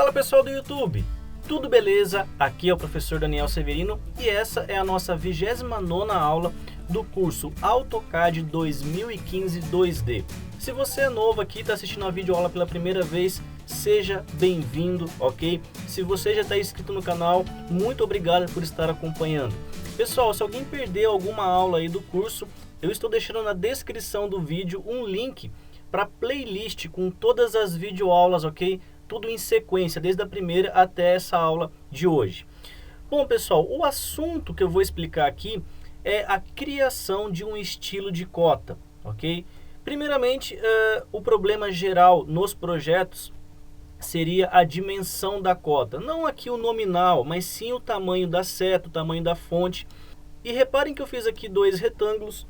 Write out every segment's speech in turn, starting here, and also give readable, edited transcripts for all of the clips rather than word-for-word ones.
Fala pessoal do YouTube, tudo beleza? Aqui é o professor Daniel Severino e essa é a nossa 29ª aula do curso AutoCAD 2015 2D. Se você é novo aqui e está assistindo a videoaula pela primeira vez, seja bem-vindo, ok? Se você já está inscrito no canal, muito obrigado por estar acompanhando. Pessoal, se alguém perdeu alguma aula aí do curso, eu estou deixando na descrição do vídeo um link para playlist com todas as videoaulas, ok? Tudo em sequência, desde a primeira até essa aula de hoje. Bom, pessoal, o assunto que eu vou explicar aqui é a criação de um estilo de cota, ok? Primeiramente, o problema geral nos projetos seria a dimensão da cota. Não aqui o nominal, mas sim o tamanho da seta, o tamanho da fonte. E reparem que eu fiz aqui dois retângulos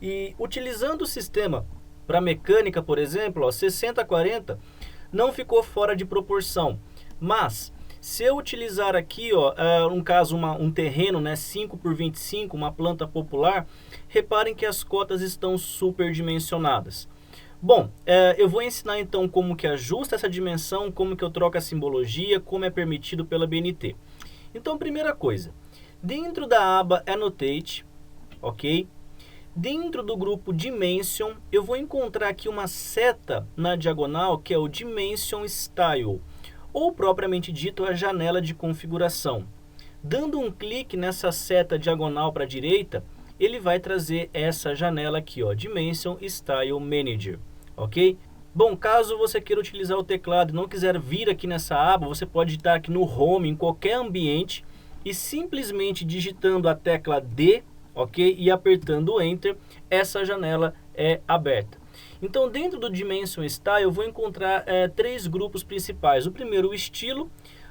e utilizando o sistema para mecânica, por exemplo, 60-40, não ficou fora de proporção. Mas se eu utilizar aqui, um caso, um terreno, né, 5 por 25, uma planta popular, reparem que as cotas estão superdimensionadas. Bom, eu vou ensinar então como que ajusta essa dimensão, como que eu troco a simbologia, como é permitido pela BNT. Então, primeira coisa, dentro da aba Annotate, ok? Dentro do grupo Dimension, eu vou encontrar aqui uma seta na diagonal, que é o Dimension Style, ou propriamente dito, a janela de configuração. Dando um clique nessa seta diagonal para a direita, ele vai trazer essa janela aqui, Dimension Style Manager, ok? Bom, caso você queira utilizar o teclado e não quiser vir aqui nessa aba, você pode digitar aqui no Home, em qualquer ambiente, e simplesmente digitando a tecla D, ok? E apertando o Enter, essa janela é aberta. Então, dentro do Dimension Style, eu vou encontrar três grupos principais. O primeiro, o estilo,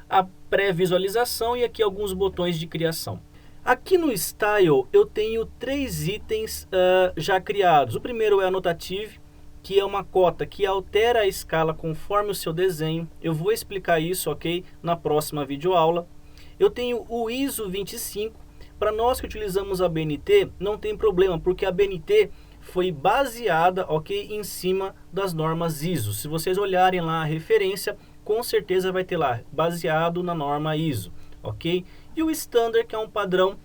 a pré-visualização e aqui alguns botões de criação. Aqui no Style, eu tenho três itens já criados. O primeiro é Annotative, que é uma cota que altera a escala conforme o seu desenho. Eu vou explicar isso, ok? Na próxima videoaula. Eu tenho o ISO 25. Para nós que utilizamos a BNT, não tem problema, porque a BNT foi baseada, ok, em cima das normas ISO. Se vocês olharem lá a referência, com certeza vai ter lá, baseado na norma ISO, ok? E o Standard, que é um padrão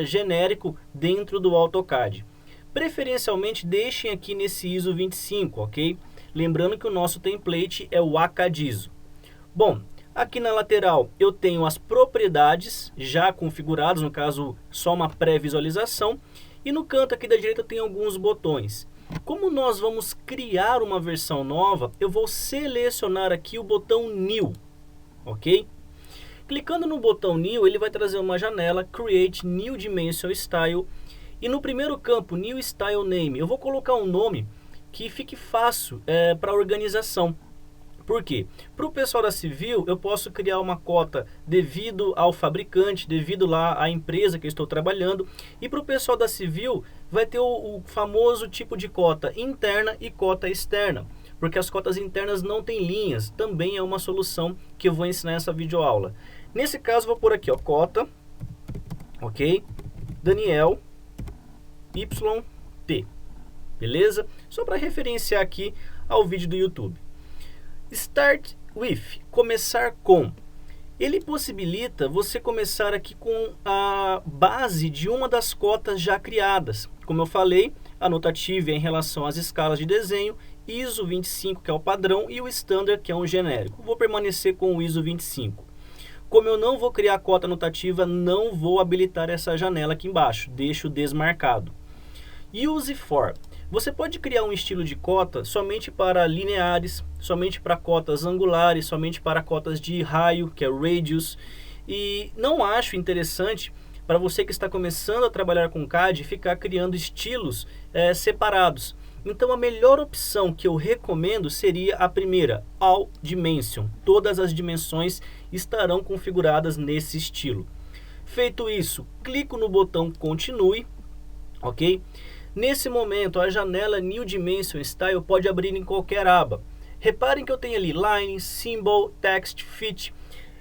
genérico dentro do AutoCAD. Preferencialmente, deixem aqui nesse ISO 25, ok? Lembrando que o nosso template é o ACAD ISO. Bom, aqui na lateral eu tenho as propriedades já configuradas, no caso só uma pré-visualização. E no canto aqui da direita eu tenho alguns botões. Como nós vamos criar uma versão nova, eu vou selecionar aqui o botão New, ok? Clicando no botão New, ele vai trazer uma janela Create New Dimension Style. E no primeiro campo, New Style Name, eu vou colocar um nome que fique fácil para organização. Por quê? Para o pessoal da Civil, eu posso criar uma cota devido ao fabricante, devido lá à empresa que eu estou trabalhando. E para o pessoal da Civil, vai ter o famoso tipo de cota interna e cota externa. Porque as cotas internas não têm linhas. Também é uma solução que eu vou ensinar nessa videoaula. Nesse caso, vou pôr aqui, cota, ok? Daniel YT. Beleza? Só para referenciar aqui ao vídeo do YouTube. Start with, começar com. Ele possibilita você começar aqui com a base de uma das cotas já criadas. Como eu falei, a Annotative é em relação às escalas de desenho, ISO 25, que é o padrão, e o Standard, que é um genérico. Vou permanecer com o ISO 25. Como eu não vou criar a cota anotativa, não vou habilitar essa janela aqui embaixo, deixo desmarcado. Use for. Você pode criar um estilo de cota somente para lineares, somente para cotas angulares, somente para cotas de raio, que é radius. E não acho interessante para você que está começando a trabalhar com CAD ficar criando estilos separados. Então a melhor opção que eu recomendo seria a primeira, All Dimension. Todas as dimensões estarão configuradas nesse estilo. Feito isso, clico no botão Continue, ok? Nesse momento, a janela New Dimension Style pode abrir em qualquer aba. Reparem que eu tenho ali Line, Symbol, Text, Fit.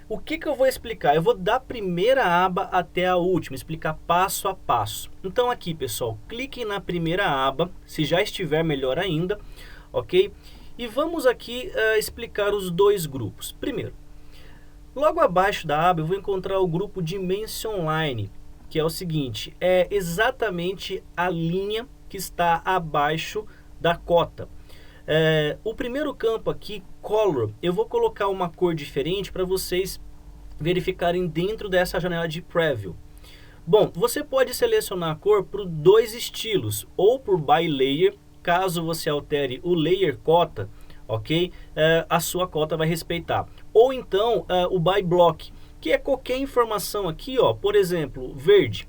O que eu vou explicar? Eu vou da primeira aba até a última, explicar passo a passo. Então aqui, pessoal, cliquem na primeira aba, se já estiver melhor ainda, ok? E vamos aqui explicar os dois grupos. Primeiro, Logo abaixo da aba eu vou encontrar o grupo Dimension Line, que é o seguinte, é exatamente a linha que está abaixo da cota. O primeiro campo aqui, Color, eu vou colocar uma cor diferente para vocês verificarem dentro dessa janela de Preview. Bom, você pode selecionar a cor por dois estilos, ou por By Layer, caso você altere o Layer Cota, ok? A sua cota vai respeitar. Ou então o By Block, que é qualquer informação aqui, ó, por exemplo, verde.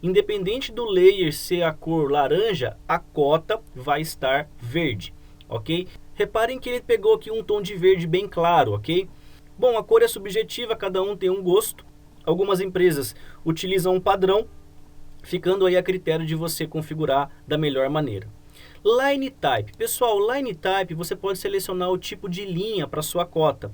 Independente do layer ser a cor laranja, a cota vai estar verde, ok? Reparem que ele pegou aqui um tom de verde bem claro, ok? Bom, a cor é subjetiva, cada um tem um gosto. Algumas empresas utilizam um padrão, ficando aí a critério de você configurar da melhor maneira. Line Type. Pessoal, Line Type você pode selecionar o tipo de linha para sua cota.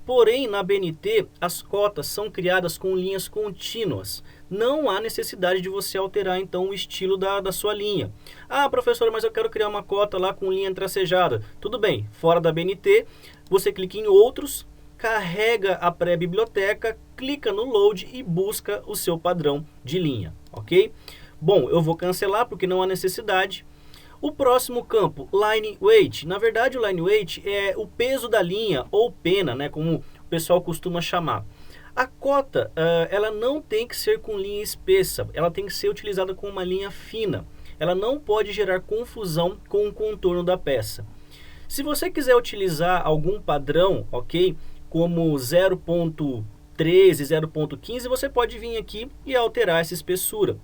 Porém, na BNT, as cotas são criadas com linhas contínuas. Não há necessidade de você alterar, então, o estilo da sua linha. Ah, professor, mas eu quero criar uma cota lá com linha tracejada. Tudo bem, fora da BNT, você clica em Outros, carrega a pré-biblioteca, clica no Load e busca o seu padrão de linha, ok? Bom, eu vou cancelar porque não há necessidade. O próximo campo, Line Weight. Na verdade, o Line Weight é o peso da linha, ou pena, né, como o pessoal costuma chamar. A cota, ela não tem que ser com linha espessa, ela tem que ser utilizada com uma linha fina. Ela não pode gerar confusão com o contorno da peça. Se você quiser utilizar algum padrão, ok, como 0.13, 0.15, você pode vir aqui e alterar essa espessura.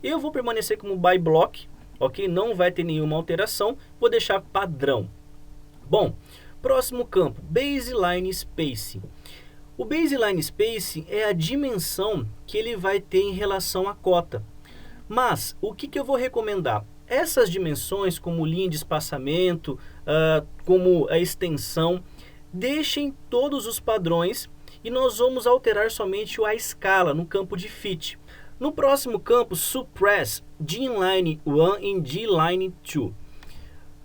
Eu vou permanecer como By Block, ok? Não vai ter nenhuma alteração, vou deixar padrão. Bom, próximo campo, Baseline Spacing. O Baseline Spacing é a dimensão que ele vai ter em relação à cota. Mas, o que eu vou recomendar? Essas dimensões, como linha de espaçamento, como a extensão, deixem todos os padrões e nós vamos alterar somente a escala no campo de Fit. No próximo campo, Suppress D-Line 1 e D-Line 2.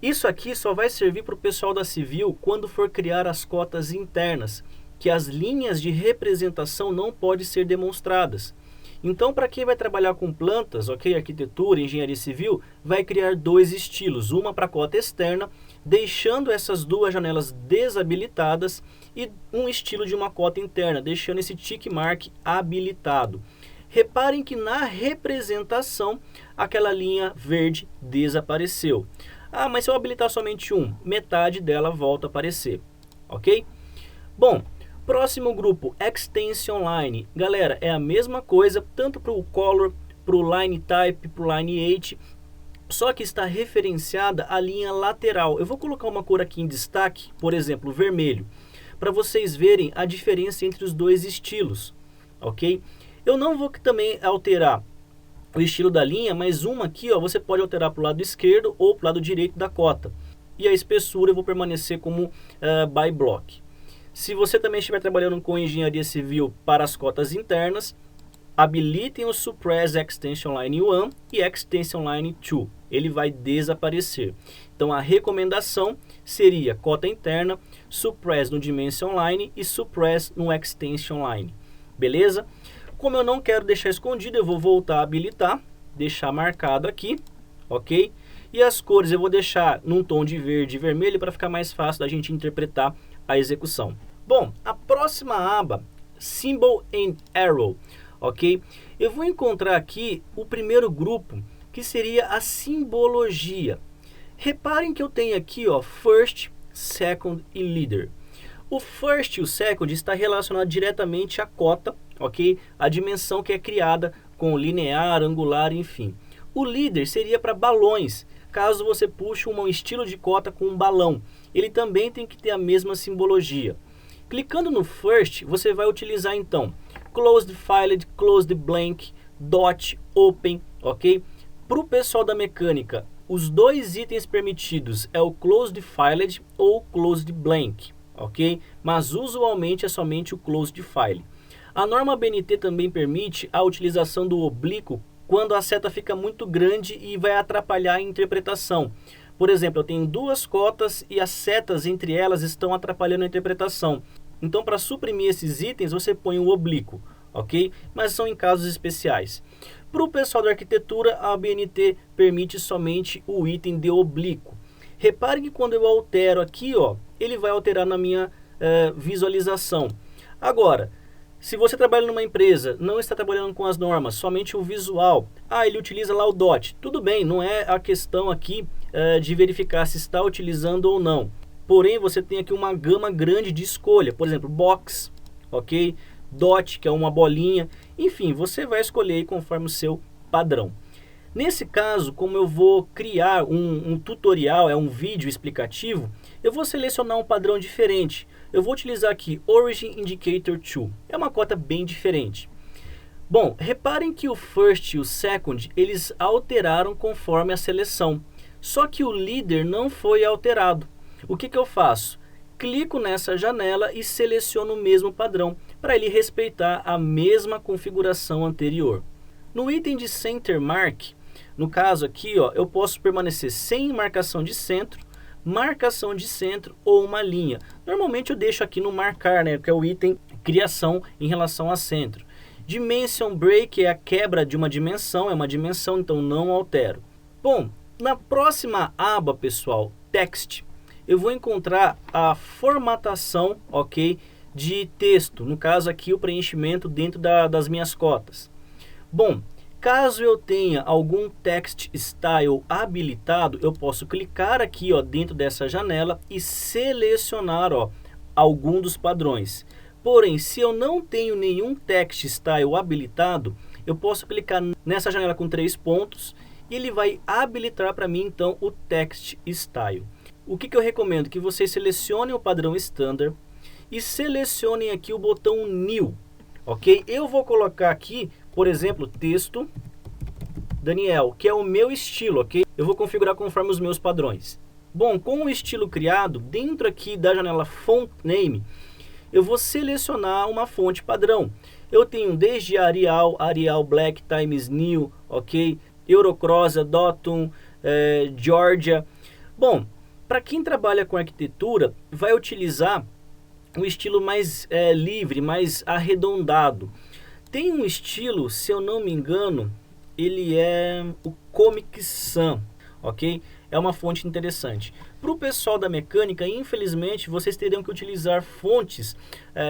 Isso aqui só vai servir para o pessoal da Civil quando for criar as cotas internas, que as linhas de representação não podem ser demonstradas. Então, para quem vai trabalhar com plantas, ok, arquitetura, engenharia civil, vai criar dois estilos, uma para a cota externa, deixando essas duas janelas desabilitadas, e um estilo de uma cota interna, deixando esse tick mark habilitado. Reparem que na representação, aquela linha verde desapareceu. Ah, mas se eu habilitar somente um, metade dela volta a aparecer, ok? Bom, próximo grupo, Extension Line. Galera, é a mesma coisa, tanto para o Color, para o Line Type, para o Line 8, só que está referenciada a linha lateral. Eu vou colocar uma cor aqui em destaque, por exemplo, vermelho, para vocês verem a diferença entre os dois estilos, ok? Eu não vou também alterar o estilo da linha, mas uma aqui, ó, você pode alterar para o lado esquerdo ou para o lado direito da cota. E a espessura eu vou permanecer como By Block. Se você também estiver trabalhando com engenharia civil para as cotas internas, habilitem o Suppress Extension Line 1 e Extension Line 2. Ele vai desaparecer. Então a recomendação seria cota interna, Suppress no Dimension Line e Suppress no Extension Line. Beleza? Como eu não quero deixar escondido, eu vou voltar a habilitar, deixar marcado aqui, ok? E as cores eu vou deixar num tom de verde e vermelho para ficar mais fácil da gente interpretar a execução. Bom, a próxima aba, Symbol and Arrow, ok? Eu vou encontrar aqui o primeiro grupo, que seria a simbologia. Reparem que eu tenho aqui, ó, First, Second e Leader. O First e o Second está relacionado diretamente à cota, ok? A dimensão que é criada com linear, angular, enfim. O Leader seria para balões, caso você puxe um estilo de cota com um balão. Ele também tem que ter a mesma simbologia. Clicando no First, você vai utilizar então Closed Filed, Closed Blank, Dot, Open, ok? Para o pessoal da mecânica, os dois itens permitidos é o Closed Filed ou Closed Blank, ok? Mas usualmente é somente o Closed File. A norma BNT também permite a utilização do oblíquo quando a seta fica muito grande e vai atrapalhar a interpretação. Por exemplo, eu tenho duas cotas e as setas entre elas estão atrapalhando a interpretação. Então, para suprimir esses itens, você põe o oblíquo, ok? Mas são em casos especiais. Para o pessoal da arquitetura, a ABNT permite somente o item de oblíquo. Repare que quando eu altero aqui, ó, ele vai alterar na minha visualização. Agora, se você trabalha numa empresa, não está trabalhando com as normas, somente o visual, ele utiliza lá o DOT. Tudo bem, não é a questão aqui de verificar se está utilizando ou não. Porém, você tem aqui uma gama grande de escolha. Por exemplo, box, ok? Dot, que é uma bolinha. Enfim, você vai escolher aí conforme o seu padrão. Nesse caso, como eu vou criar um tutorial, um vídeo explicativo, eu vou selecionar um padrão diferente. Eu vou utilizar aqui Origin Indicator 2. É uma cota bem diferente. Bom, reparem que o First e o Second, eles alteraram conforme a seleção. Só que o Leader não foi alterado. O que eu faço? Clico nessa janela e seleciono o mesmo padrão, para ele respeitar a mesma configuração anterior. No item de Center Mark, no caso aqui, ó, eu posso permanecer sem marcação de centro ou uma linha. Normalmente eu deixo aqui no marcar, né, que é o item criação em relação a centro. Dimension Break é a quebra de uma dimensão, então não altero. Bom, na próxima aba, pessoal, Text, eu vou encontrar a formatação, ok, de texto. No caso aqui, o preenchimento dentro das minhas cotas. Bom, caso eu tenha algum text style habilitado, eu posso clicar aqui, ó, dentro dessa janela e selecionar, ó, algum dos padrões. Porém, se eu não tenho nenhum text style habilitado, eu posso clicar nessa janela com 3 pontos e ele vai habilitar para mim então o text style. O que eu recomendo? Que vocês selecionem o padrão standard e selecionem aqui o botão New, ok? Eu vou colocar aqui, por exemplo, texto Daniel, que é o meu estilo, ok? Eu vou configurar conforme os meus padrões. Bom, com o estilo criado, dentro aqui da janela Font Name, eu vou selecionar uma fonte padrão. Eu tenho desde Arial, Arial Black, Times New, ok? Eurocrossa, Dotum, Georgia. Bom, para quem trabalha com arquitetura, vai utilizar um estilo mais livre, mais arredondado. Tem um estilo, se eu não me engano, ele é o Comic Sans, ok? É uma fonte interessante. Para o pessoal da mecânica, infelizmente, vocês terão que utilizar fontes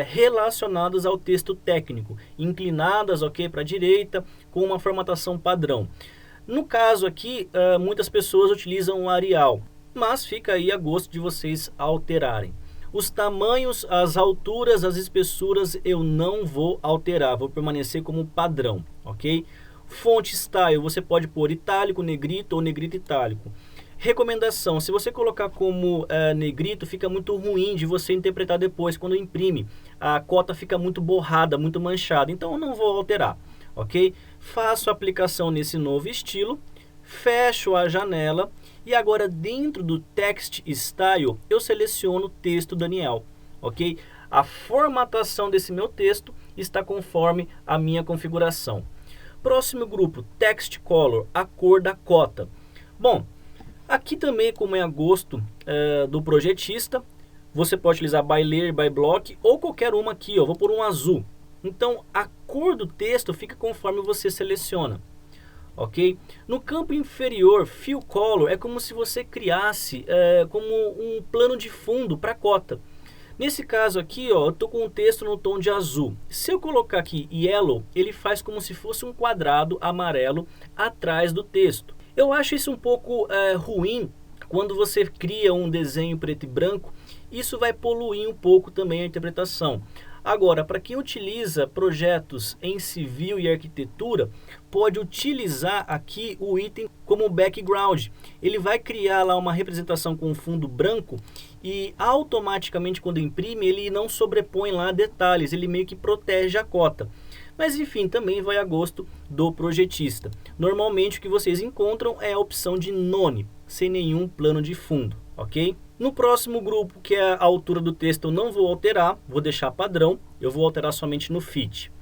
relacionadas ao texto técnico, inclinadas, ok, para a direita, com uma formatação padrão. No caso aqui, muitas pessoas utilizam o Arial, mas fica aí a gosto de vocês alterarem. Os tamanhos, as alturas, as espessuras eu não vou alterar, vou permanecer como padrão, ok? Fonte Style, você pode pôr itálico, negrito ou negrito itálico. Recomendação, se você colocar como negrito, fica muito ruim de você interpretar depois quando imprime. A cota fica muito borrada, muito manchada, então eu não vou alterar, ok? Faço a aplicação nesse novo estilo, fecho a janela e agora dentro do Text Style eu seleciono o texto Daniel, ok? A formatação desse meu texto está conforme a minha configuração. Próximo grupo, Text Color, a cor da cota. Bom, aqui também, como é a gosto do projetista, você pode utilizar by layer, by block ou qualquer uma aqui, ó, vou pôr um azul. Então a cor do texto fica conforme você seleciona, ok? No campo inferior, Fill Color, é como se você criasse como um plano de fundo para a cota. Nesse caso aqui, ó, eu estou com o texto no tom de azul. Se eu colocar aqui Yellow, ele faz como se fosse um quadrado amarelo atrás do texto. Eu acho isso um pouco ruim quando você cria um desenho preto e branco. Isso vai poluir um pouco também a interpretação. Agora, para quem utiliza projetos em civil e arquitetura, pode utilizar aqui o item como background. Ele vai criar lá uma representação com fundo branco e automaticamente quando imprime ele não sobrepõe lá detalhes, ele meio que protege a cota. Mas enfim, também vai a gosto do projetista. Normalmente o que vocês encontram é a opção de None, sem nenhum plano de fundo, ok? No próximo grupo, que é a altura do texto, eu não vou alterar, vou deixar padrão, eu vou alterar somente no Fit.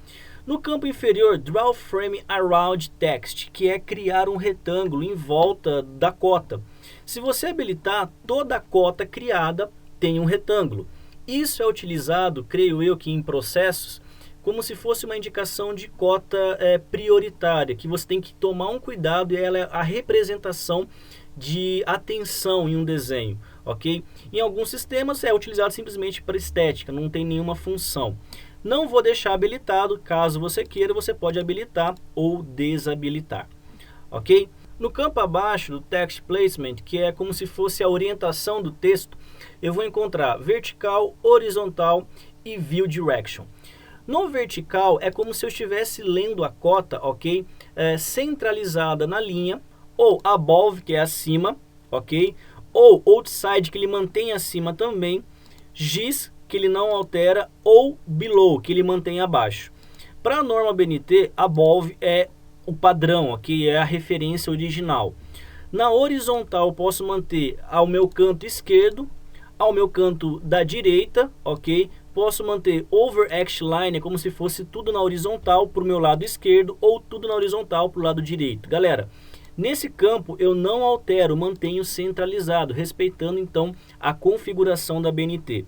No campo inferior, Draw Frame Around Text, que é criar um retângulo em volta da cota. Se você habilitar, toda a cota criada tem um retângulo. Isso é utilizado, creio eu, que em processos, como se fosse uma indicação de cota prioritária, que você tem que tomar um cuidado, e ela é a representação de atenção em um desenho, ok? Em alguns sistemas é utilizado simplesmente para estética, não tem nenhuma função. Não vou deixar habilitado, caso você queira, você pode habilitar ou desabilitar, ok? No campo abaixo do Text Placement, que é como se fosse a orientação do texto, eu vou encontrar vertical, horizontal e View Direction. No vertical é como se eu estivesse lendo a cota, ok? Centralizada na linha, ou above, que é acima, ok? Ou outside, que ele mantém acima também, giz, que ele não altera, ou below, que ele mantém abaixo. Para a norma BNT, above é o padrão, ok? É a referência original. Na horizontal, eu posso manter ao meu canto esquerdo, ao meu canto da direita, ok? Posso manter over X line, como se fosse tudo na horizontal para o meu lado esquerdo, ou tudo na horizontal para o lado direito. Galera, nesse campo eu não altero, mantenho centralizado, respeitando então a configuração da BNT.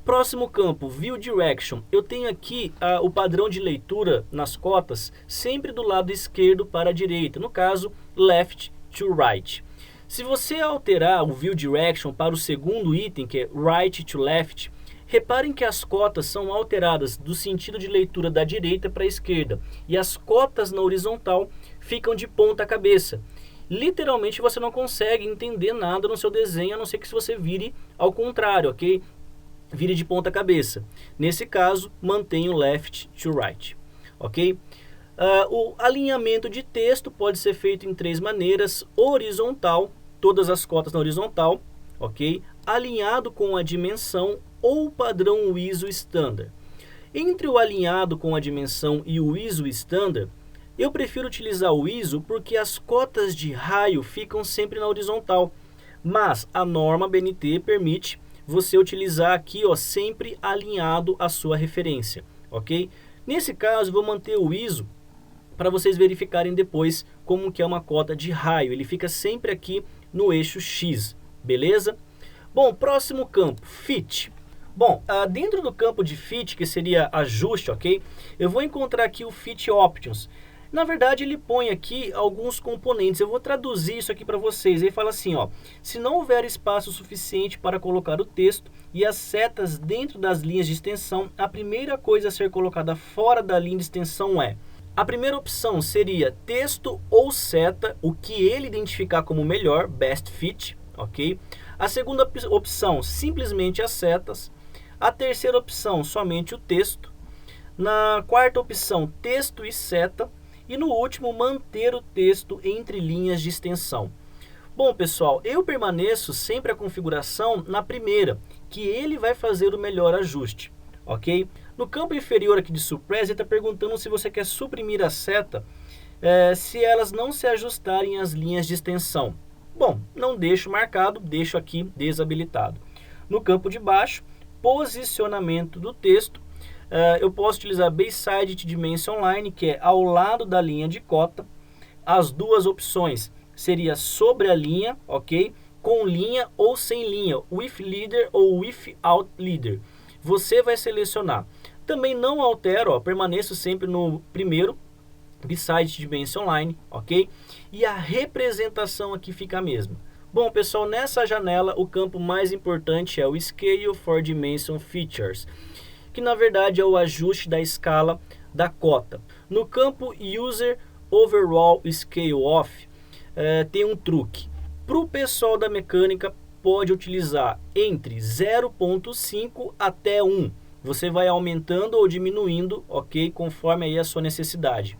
Próximo campo, View Direction. Eu tenho aqui o padrão de leitura nas cotas, sempre do lado esquerdo para a direita, no caso, left to right. Se você alterar o View Direction para o segundo item, que é right to left, reparem que as cotas são alteradas do sentido de leitura da direita para a esquerda, e as cotas na horizontal ficam de ponta cabeça. Literalmente você não consegue entender nada no seu desenho, a não ser que você vire ao contrário, ok? Vire de ponta cabeça. Nesse caso, mantenha o left to right, ok? O alinhamento de texto pode ser feito em três maneiras: horizontal, todas as cotas na horizontal, ok? Alinhado com a dimensão ou padrão ISO Standard. Entre o alinhado com a dimensão e o ISO Standard, eu prefiro utilizar o ISO porque as cotas de raio ficam sempre na horizontal, mas a norma BNT permite você utilizar aqui, ó, sempre alinhado à sua referência, ok? Nesse caso, vou manter o ISO para vocês verificarem depois como que é uma cota de raio. Ele fica sempre aqui no eixo X, beleza? Bom, próximo campo, Fit. Bom, dentro do campo de Fit, que seria ajuste, ok? Eu vou encontrar aqui o Fit Options. Na verdade, ele põe aqui alguns componentes. Eu vou traduzir isso aqui para vocês. Ele fala assim, ó: se não houver espaço suficiente para colocar o texto e as setas dentro das linhas de extensão, a primeira coisa a ser colocada fora da linha de extensão é... A primeira opção seria texto ou seta, o que ele identificar como melhor, best fit, ok? A segunda opção, simplesmente as setas. A terceira opção, somente o texto. Na quarta opção, texto e seta. E no último, manter o texto entre linhas de extensão. Bom, pessoal, eu permaneço sempre a configuração na primeira, que ele vai fazer o melhor ajuste, ok? No campo inferior aqui de Suppress, ele está perguntando se você quer suprimir a seta se elas não se ajustarem às linhas de extensão. Bom, não deixo marcado, deixo aqui desabilitado. No campo de baixo, posicionamento do texto. Eu posso utilizar Bayside Dimension Line, que é ao lado da linha de cota. As duas opções seria sobre a linha, ok? Com linha ou sem linha, with leader ou without leader. Você vai selecionar. Também não altero, ó, permaneço sempre no primeiro, Beside Dimension Line, ok? E a representação aqui fica a mesma. Bom, pessoal, nessa janela o campo mais importante é o Scale for Dimension Features, que na verdade é o ajuste da escala da cota. No campo User Overall Scale Off, tem um truque. Para o pessoal da mecânica, pode utilizar entre 0.5 até 1. Você vai aumentando ou diminuindo, ok? Conforme aí a sua necessidade.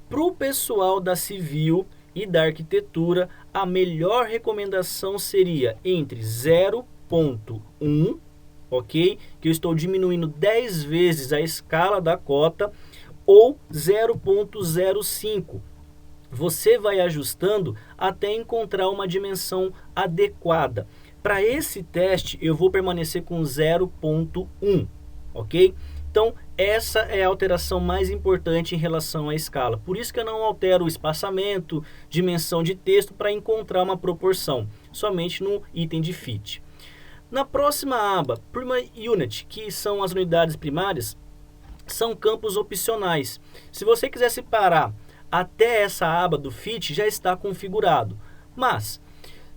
Para o pessoal da civil e da arquitetura, a melhor recomendação seria entre 0.1, ok? Que eu estou diminuindo 10 vezes a escala da cota, ou 0.05. Você vai ajustando até encontrar uma dimensão adequada. Para esse teste, eu vou permanecer com 0.1, ok? Então, essa é a alteração mais importante em relação à escala. Por isso que eu não altero o espaçamento, dimensão de texto para encontrar uma proporção, somente no item de fit. Na próxima aba, Primary Unit, que são as unidades primárias, são campos opcionais. Se você quiser separar até essa aba do Fit, já está configurado. Mas,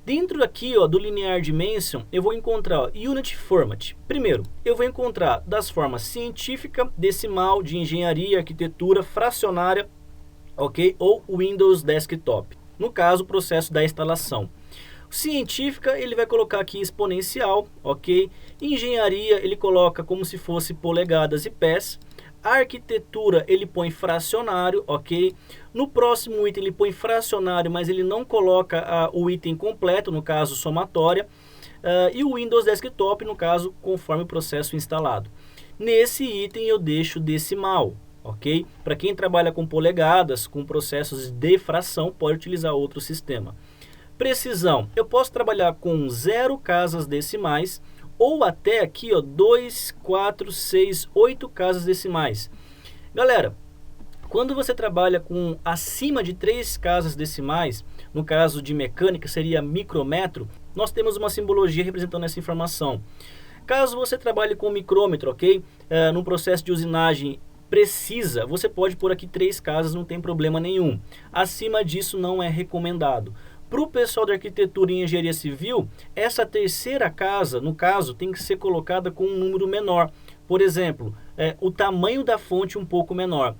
dentro aqui do Linear Dimension, eu vou encontrar Unit Format. Primeiro, eu vou encontrar das formas científica, decimal, de engenharia, arquitetura, fracionária, ok? Ou Windows Desktop. No caso, o processo da instalação. Científica, ele vai colocar aqui exponencial, ok? Engenharia, ele coloca como se fosse polegadas e pés. Arquitetura, ele põe fracionário, ok? No próximo item, ele põe fracionário, mas ele não coloca o item completo, no caso, somatória. E o Windows Desktop, no caso, conforme o processo instalado. Nesse item, eu deixo decimal, ok? Para quem trabalha com polegadas, com processos de fração, pode utilizar outro sistema. Precisão, eu posso trabalhar com 0 casas decimais ou até aqui 2, 4, 6, 8 casas decimais. Galera, quando você trabalha com acima de 3 casas decimais, no caso de mecânica seria micrômetro, nós temos uma simbologia representando essa informação. Caso você trabalhe com micrômetro, ok? Num processo de usinagem precisa, você pode pôr aqui 3 casas, não tem problema nenhum. Acima disso não é recomendado. Para o pessoal da arquitetura e engenharia civil, essa terceira casa, no caso, tem que ser colocada com um número menor. Por exemplo, o tamanho da fonte um pouco menor.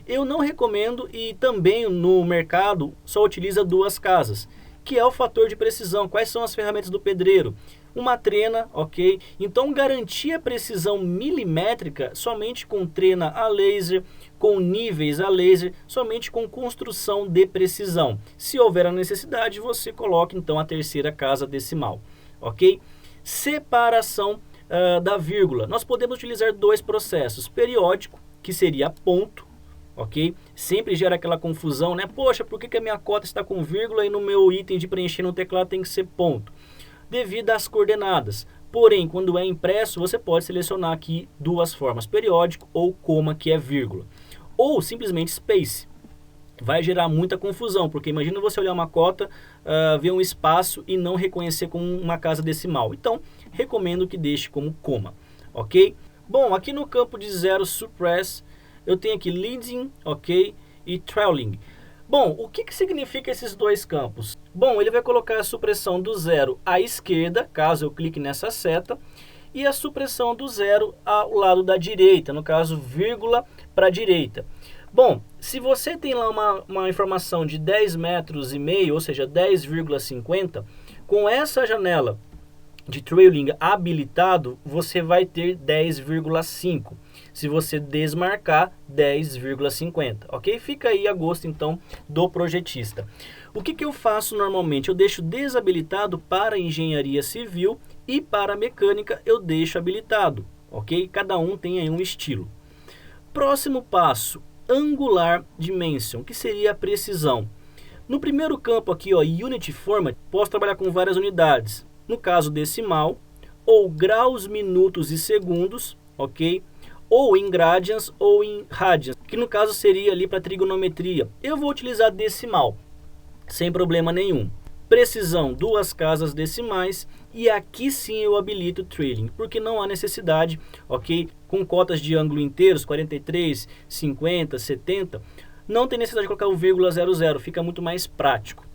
Eu não recomendo e também no mercado só utiliza 2 casas, que é o fator de precisão. Quais são as ferramentas do pedreiro? Uma trena, ok? Então garantir a precisão milimétrica somente com trena a laser, com níveis a laser, somente com construção de precisão. Se houver a necessidade, você coloca então a terceira casa decimal, ok? Separação da vírgula. Nós podemos utilizar 2 processos. Periódico, que seria ponto, ok? Sempre gera aquela confusão, né? Poxa, por que a minha cota está com vírgula e no meu item de preencher no teclado tem que ser ponto? Devido às coordenadas. Porém, quando é impresso, você pode selecionar aqui 2 formas, periódico ou coma, que é vírgula. Ou simplesmente space. Vai gerar muita confusão, porque imagina você olhar uma cota, ver um espaço e não reconhecer como uma casa decimal. Então, recomendo que deixe como coma, ok? Bom, aqui no campo de 0 suppress, eu tenho aqui leading, ok? E trailing. Bom, o que significa esses 2 campos? Bom, ele vai colocar a supressão do 0 à esquerda, caso eu clique nessa seta, e a supressão do 0 ao lado da direita, no caso, vírgula para a direita. Bom, se você tem lá uma informação de 10 metros e meio, ou seja, 10,50, com essa janela de trailing habilitado, você vai ter 10,5. Se você desmarcar, 10,50, ok? Fica aí a gosto, então, do projetista. O que eu faço normalmente? Eu deixo desabilitado para engenharia civil e para mecânica eu deixo habilitado, ok? Cada um tem aí um estilo. Próximo passo, Angular Dimension, que seria a precisão. No primeiro campo aqui, Unit Format, posso trabalhar com várias unidades. No caso decimal, ou graus, minutos e segundos, ok? Ou em gradians ou em radians, que no caso seria ali para trigonometria. Eu vou utilizar decimal, sem problema nenhum. Precisão, 2 casas decimais, e aqui sim eu habilito o trailing, porque não há necessidade, ok? Com cotas de ângulo inteiros, 43, 50, 70, não tem necessidade de colocar o vírgula 00, fica muito mais prático.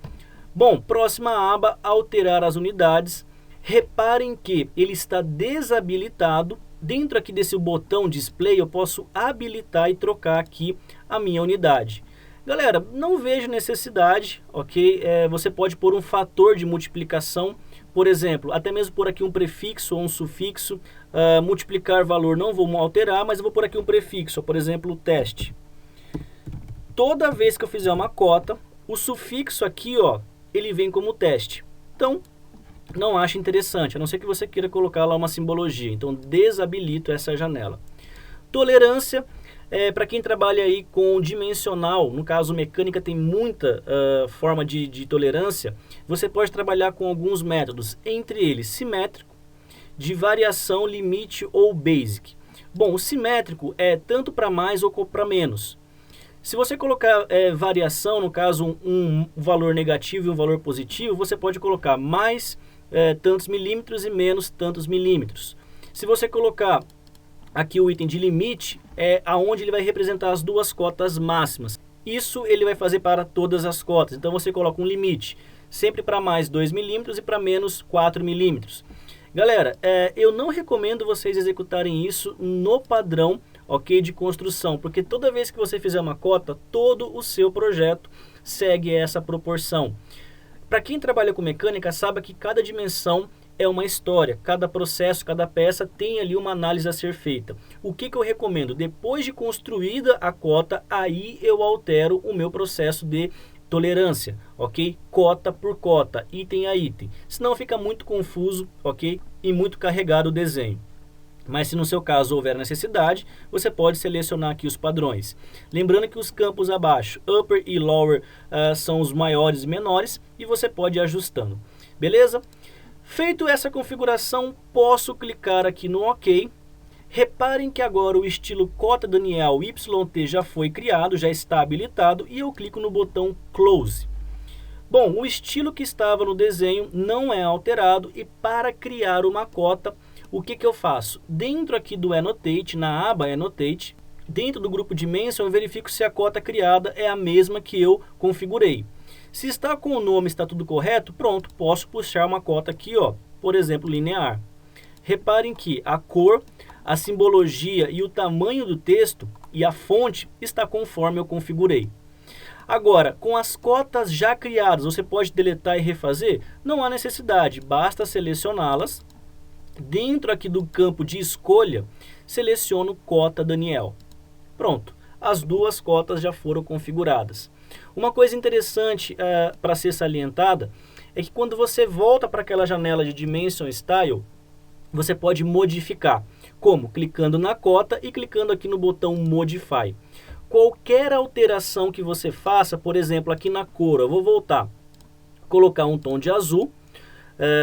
Bom, próxima aba, alterar as unidades. Reparem que ele está desabilitado. Dentro aqui desse botão display eu posso habilitar e trocar aqui a minha unidade. Galera, não vejo necessidade, ok? Você pode pôr um fator de multiplicação, por exemplo, até mesmo pôr aqui um prefixo ou um sufixo. Multiplicar valor não vou alterar, mas eu vou pôr aqui um prefixo, por exemplo, teste. Toda vez que eu fizer uma cota, o sufixo aqui, ele vem como teste. Então, não acho interessante, a não ser que você queira colocar lá uma simbologia. Então, desabilito essa janela. Tolerância, para quem trabalha aí com dimensional, no caso mecânica tem muita forma de tolerância, você pode trabalhar com alguns métodos, entre eles simétrico, de variação, limite ou basic. Bom, o simétrico é tanto para mais ou para menos. Se você colocar variação, no caso um valor negativo e um valor positivo, você pode colocar mais tantos milímetros e menos tantos milímetros. Se você colocar aqui o item de limite, é aonde ele vai representar as duas cotas máximas. Isso ele vai fazer para todas as cotas. Então você coloca um limite, sempre para mais 2 milímetros e para menos 4 milímetros. Galera, eu não recomendo vocês executarem isso no padrão, ok, de construção, porque toda vez que você fizer uma cota, todo o seu projeto segue essa proporção. Para quem trabalha com mecânica, sabe que cada dimensão é uma história, cada processo, cada peça tem ali uma análise a ser feita. O que eu recomendo? Depois de construída a cota, aí eu altero o meu processo de tolerância, ok? Cota por cota, item a item. Senão fica muito confuso, ok? E muito carregado o desenho. Mas se no seu caso houver necessidade, você pode selecionar aqui os padrões. Lembrando que os campos abaixo, upper e lower, são os maiores e menores, e você pode ir ajustando. Beleza? Feito essa configuração, posso clicar aqui no OK. Reparem que agora o estilo Cota Daniel YT já foi criado, já está habilitado, e eu clico no botão Close. Bom, o estilo que estava no desenho não é alterado, e para criar uma cota, o que eu faço? Dentro aqui do Annotate, na aba Annotate, dentro do grupo Dimension, eu verifico se a cota criada é a mesma que eu configurei. Se está com o nome, está tudo correto, pronto, posso puxar uma cota aqui, ó, por exemplo, linear. Reparem que a cor, a simbologia e o tamanho do texto e a fonte está conforme eu configurei. Agora, com as cotas já criadas, você pode deletar e refazer? Não há necessidade, basta selecioná-las. Dentro aqui do campo de escolha, seleciono Cota Daniel. Pronto, as duas cotas já foram configuradas. Uma coisa interessante para ser salientada é que quando você volta para aquela janela de Dimension Style, você pode modificar. Como? Clicando na cota e clicando aqui no botão Modify. Qualquer alteração que você faça, por exemplo, aqui na cor, eu vou voltar, colocar um tom de azul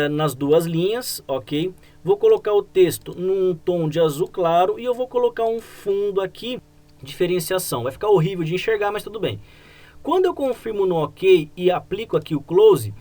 nas duas linhas, ok? Vou colocar o texto num tom de azul claro e eu vou colocar um fundo aqui, diferenciação. Vai ficar horrível de enxergar, mas tudo bem. Quando eu confirmo no OK e aplico aqui o Close,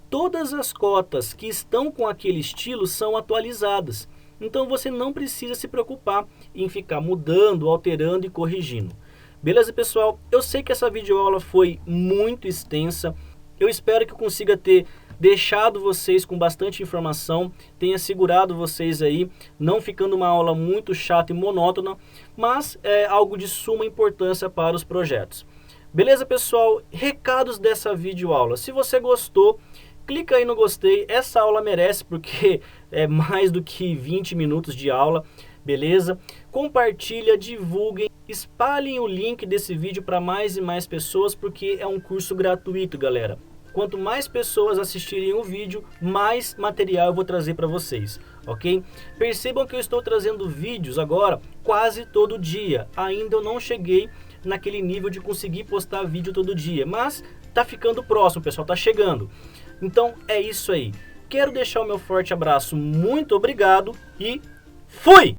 todas as cotas que estão com aquele estilo são atualizadas. Então você não precisa se preocupar em ficar mudando, alterando e corrigindo. Beleza, pessoal? Eu sei que essa videoaula foi muito extensa. Eu espero que eu consiga ter deixado vocês com bastante informação, tenha segurado vocês aí, não ficando uma aula muito chata e monótona, mas é algo de suma importância para os projetos. Beleza, pessoal? Recados dessa videoaula. Se você gostou, clica aí no gostei. Essa aula merece, porque é mais do que 20 minutos de aula. Beleza? Compartilha, divulguem, espalhem o link desse vídeo para mais e mais pessoas, porque é um curso gratuito, galera. Quanto mais pessoas assistirem o vídeo, mais material eu vou trazer para vocês, ok? Percebam que eu estou trazendo vídeos agora quase todo dia. Ainda eu não cheguei naquele nível de conseguir postar vídeo todo dia, mas tá ficando próximo, pessoal, tá chegando. Então é isso aí. Quero deixar o meu forte abraço, muito obrigado e fui!